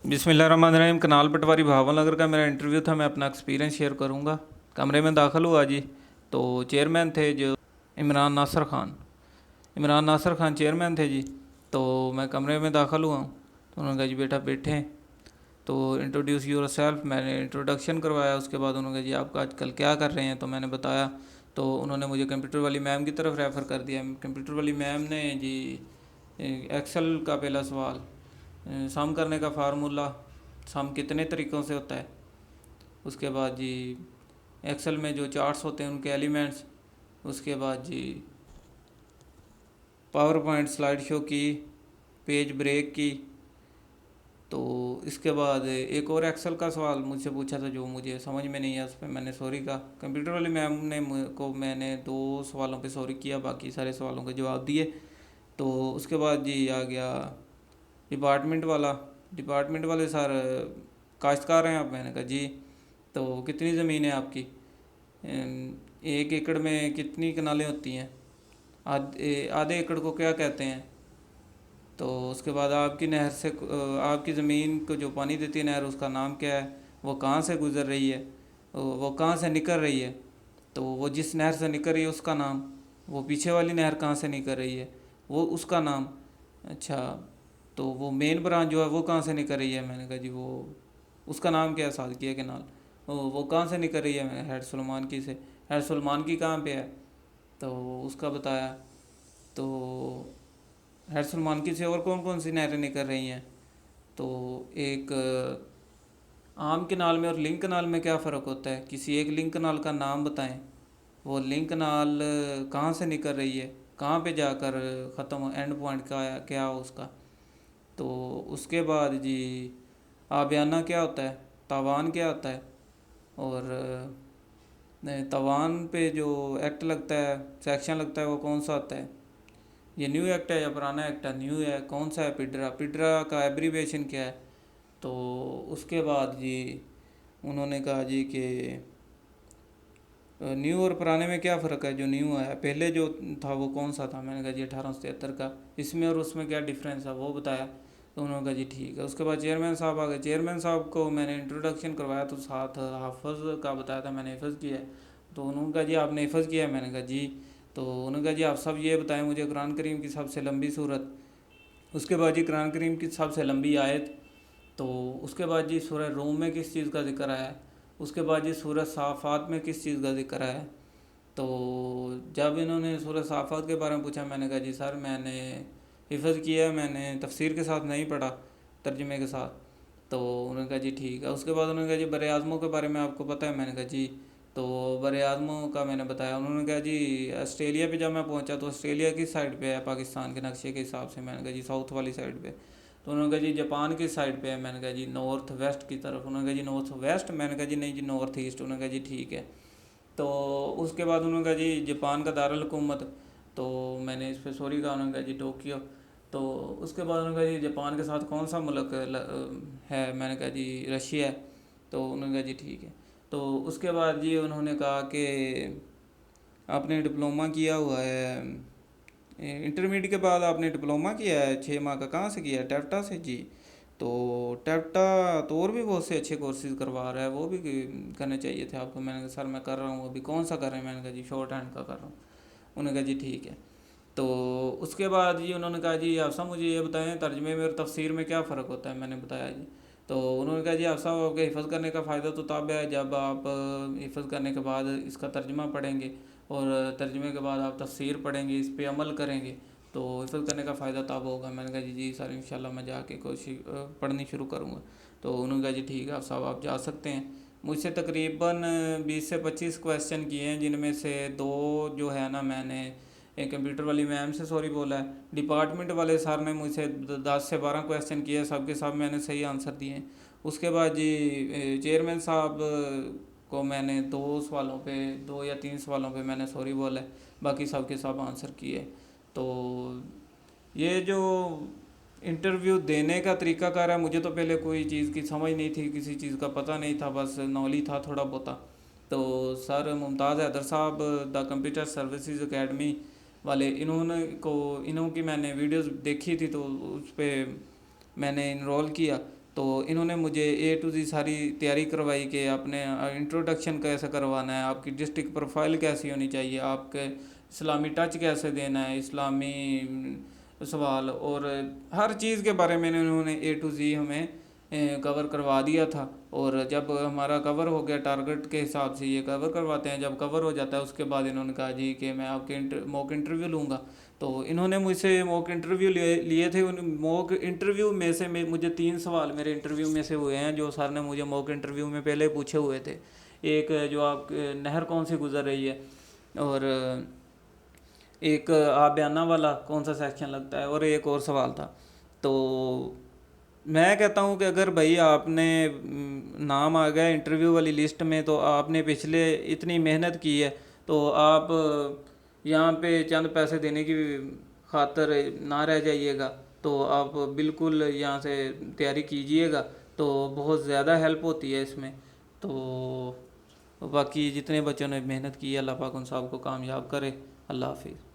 बिस्मिल्लाहिर्रहमानिर्रहीम। कनाल पटवारी भावनगर का मेरा इंटरव्यू था। मैं अपना एक्सपीरियंस शेयर करूँगा। कमरे में दाखिल हुआ जी, तो चेयरमैन थे जो इमरान नासर ख़ान। इमरान नासर ख़ान चेयरमैन थे जी। तो मैं कमरे में दाखिल हुआ हूँ, तो उन्होंने कहा जी बेटा बैठें। तो इंट्रोड्यूस योर सेल्फ, मैंने इंट्रोडक्शन करवाया। उसके बाद उन्होंने कहा जी आप आजकल क्या कर रहे हैं, तो मैंने बताया। तो उन्होंने मुझे कंप्यूटर वाली मैम की तरफ रेफ़र कर दिया। कंप्यूटर वाली मैम ने जी एक्सेल का पहला सवाल, सम करने का फार्मूला, सम कितने तरीक़ों से होता है। उसके बाद जी एक्सेल में जो चार्ट्स होते हैं उनके एलिमेंट्स। उसके बाद जी पावर पॉइंट स्लाइड शो की, पेज ब्रेक की। तो इसके बाद एक और एक्सेल का सवाल मुझसे पूछा था जो मुझे समझ में नहीं आया, उस पर मैंने सॉरी कहा। कंप्यूटर वाली मैम ने को मैंने 2 सवालों पे सॉरी किया, बाकी सारे सवालों के जवाब दिए। तो उसके बाद जी आ गया डिपार्टमेंट वाला। डिपार्टमेंट वाले सर, काश्तकार हैं आप? मैंने कहा जी। तो कितनी ज़मीन है आपकी? 1 एकड़ में कितनी कनालें होती हैं? आधे एकड़ को क्या कहते हैं? तो उसके बाद आपकी नहर से आपकी ज़मीन को जो पानी देती है नहर, उसका नाम क्या है? वो कहाँ से गुज़र रही है? वो कहाँ से निकल रही है? तो वो जिस नहर से निकल रही है उसका नाम। वो पीछे वाली नहर कहाँ से निकल रही है, वो उसका नाम। अच्छा, तो वो मेन ब्रांच जो है वो कहाँ से निकल रही है? मैंने कहा जी वो उसका नाम क्या है? सालकिया केनाल। वो कहाँ से निकल रही है? मैंने हेड सलमान की से। हेड सलमान की कहाँ पे है? तो उसका बताया। तो हेड सलमान की से और कौन कौन सी नहरें निकल रही हैं? तो एक आम केनाल में और लिंक केनाल में क्या फ़र्क होता है? किसी एक लिंक केनाल का नाम बताएं। वो लिंक केनाल कहाँ से निकल रही है, कहाँ पे जाकर ख़त्म, एंड पॉइंट क्या हो उसका। तो उसके बाद जी आबियाना क्या होता है, तावान क्या होता है, और तावान पे जो एक्ट लगता है, सेक्शन लगता है, वो कौन सा होता है? ये न्यू एक्ट है या पुराना एक्ट है? न्यू है। कौन सा है? पिड्रा। पिड्रा का एब्रीवेशन क्या है? तो उसके बाद जी उन्होंने कहा जी कि न्यू और पुराने में क्या फ़र्क है? जो न्यू है, पहले जो था वो कौन सा था? मैंने कहा जी 1873 का। इसमें और उसमें क्या डिफरेंस है वो बताया। तो उन्होंने कहा जी ठीक है। उसके बाद चेयरमैन साहब आ गए। चेयरमैन साहब को मैंने इंट्रोडक्शन करवाया, तो साथ हाफ़ज़ का बताया था मैंने हिफ़्ज़ किया है। तो उन्होंने कहा जी आपने हिफ़्ज़ किया है? मैंने कहा जी। तो उन्होंने कहा जी आप सब ये बताएं मुझे कुरान करीम की सबसे लंबी सूरत। उसके बाद जी कुरान करीम की सबसे लंबी आयत। तो उसके बाद जी सूरह रूम में किस चीज़ का ज़िक्र आया है? उसके बाद जी सूरह साफ़ात में किस चीज़ का ज़िक्र आया है? तो जब इन्होंने सूरह साफ़ात के बारे में पूछा, मैंने कहा जी सर मैंने हिफ़्ज़ किया है, मैंने तफसीर के साथ नहीं पढ़ा, तर्जुमे के साथ। तो उन्होंने कहा जी ठीक है। उसके बाद उन्होंने कहा जी बरे आज़मों के बारे में आपको पता है? मैंने कहा जी। तो बरे आज़मों का मैंने बताया। उन्होंने कहा जी ऑस्ट्रेलिया पे जब मैं पहुंचा तो ऑस्ट्रेलिया किस साइड पे है पाकिस्तान के नक्शे के हिसाब से? मैंने कहा जी साउथ वाली साइड पे। तो उन्होंने कहा जी जापान किस साइड पे है? मैंने कहा जी नॉर्थ वेस्ट की तरफ। उन्होंने कहा जी नॉर्थ वेस्ट? मैंने कहा जी नहीं जी नॉर्थ ईस्ट। उन्होंने कहा जी ठीक है। तो उसके बाद उन्होंने कहा जी जापान का दारुल हुकूमत। तो मैंने इस पर सॉरी कहा। उन्होंने कहा जी टोक्यो। तो उसके बाद उन्होंने कहा जी जापान के साथ कौन सा मुल्क है? मैंने कहा जी रशिया है। तो उन्होंने कहा जी ठीक है। तो उसके बाद जी उन्होंने कहा कि आपने डिप्लोमा किया हुआ है, इंटरमीडिएट के बाद आपने डिप्लोमा किया है 6 माह का, कहाँ से किया है? टेप्टा से जी। तो टेप्टा तो और भी बहुत से अच्छे कोर्सेज करवा रहा है, वो भी करने चाहिए थे आपको। मैंने कहा सर मैं कर रहा हूँ अभी। कौन सा कर रहे हैं? मैंने कहा जी शॉर्ट हैंड का कर रहा हूँ। उन्होंने कहा जी ठीक है। तो उसके बाद जी उन्होंने कहा जी आप सब मुझे ये बताएं तर्जमे में और तफसीर में क्या फ़र्क होता है? मैंने बताया जी। तो उन्होंने कहा जी आप सब आपके हिफ़्ज़ करने का फ़ायदा तो तब है जब आप हिफ़्ज़ करने के बाद इसका तर्जमा पढ़ेंगे, और तर्जमे के बाद आप तफसीर पढ़ेंगे, इस पर अमल करेंगे, तो हिफ़्ज़ करने का फ़ायदा तब होगा। मैंने कहा जी जी सर इंशाल्लाह मैं जाके कोशिश पढ़नी शुरू करूँगा। तो उन्होंने कहा जी ठीक है आप साहब आप जा सकते हैं। मुझसे तकरीबन 20 से 25 क्वेश्चन किए हैं, जिनमें से 2 जो है ना मैंने एक कंप्यूटर वाली मैम से सॉरी बोला है। डिपार्टमेंट वाले सर ने मुझसे 10 से 12 क्वेश्चन किए, सब के सब मैंने सही आंसर दिए हैं। उसके बाद जी चेयरमैन साहब को मैंने 2 सवालों पे, 2 या 3 सवालों पे मैंने सॉरी बोला है, बाकी सब के सब आंसर किए। तो ये जो इंटरव्यू देने का तरीक़ाकार है, मुझे तो पहले कोई चीज़ की समझ नहीं थी, किसी चीज़ का पता नहीं था, बस नॉलेज था थोड़ा बहुत। तो सर मुमताज़ हैदर साहब द कंप्यूटर सर्विसेज एकेडमी वाले, इन्हों की मैंने वीडियोस देखी थी, तो उस पर मैंने इनरोल किया। تو انہوں نے مجھے اے ٹو زی ساری تیاری کروائی کہ آپ نے انٹروڈکشن کیسے کروانا ہے، آپ کی ڈسٹرکٹ پروفائل کیسی ہونی چاہیے، آپ کے اسلامی ٹچ کیسے دینا ہے، اسلامی سوال، اور ہر چیز کے بارے میں انہوں نے اے ٹو زی ہمیں کور کروا دیا تھا۔ اور جب ہمارا کور ہو گیا ٹارگٹ کے حساب سے یہ کور کرواتے ہیں، جب کور ہو جاتا ہے اس کے بعد انہوں نے کہا جی کہ میں آپ کے موک انٹرویو لوں گا۔ تو انہوں نے مجھ سے موک انٹرویو لیے تھے، ان موک انٹرویو میں سے مجھے 3 سوال میرے انٹرویو میں سے ہوئے ہیں جو سر نے مجھے موک انٹرویو میں پہلے پوچھے ہوئے تھے۔ ایک جو آپ نہر کون سی گزر رہی ہے، اور ایک آبیانہ والا کون سا سیکشن لگتا ہے، اور ایک اور سوال تھا۔ تو میں کہتا ہوں کہ اگر بھائی آپ نے نام آ گیا انٹرویو والی لسٹ میں، تو آپ نے پچھلے اتنی محنت کی ہے، تو آپ یہاں پہ چند پیسے دینے کی خاطر نہ رہ جائیے گا، تو آپ بالکل یہاں سے تیاری کیجئے گا، تو بہت زیادہ ہیلپ ہوتی ہے اس میں۔ تو باقی جتنے بچوں نے محنت کی ہے، اللہ پاک ان سب کو کامیاب کرے۔ اللہ حافظ۔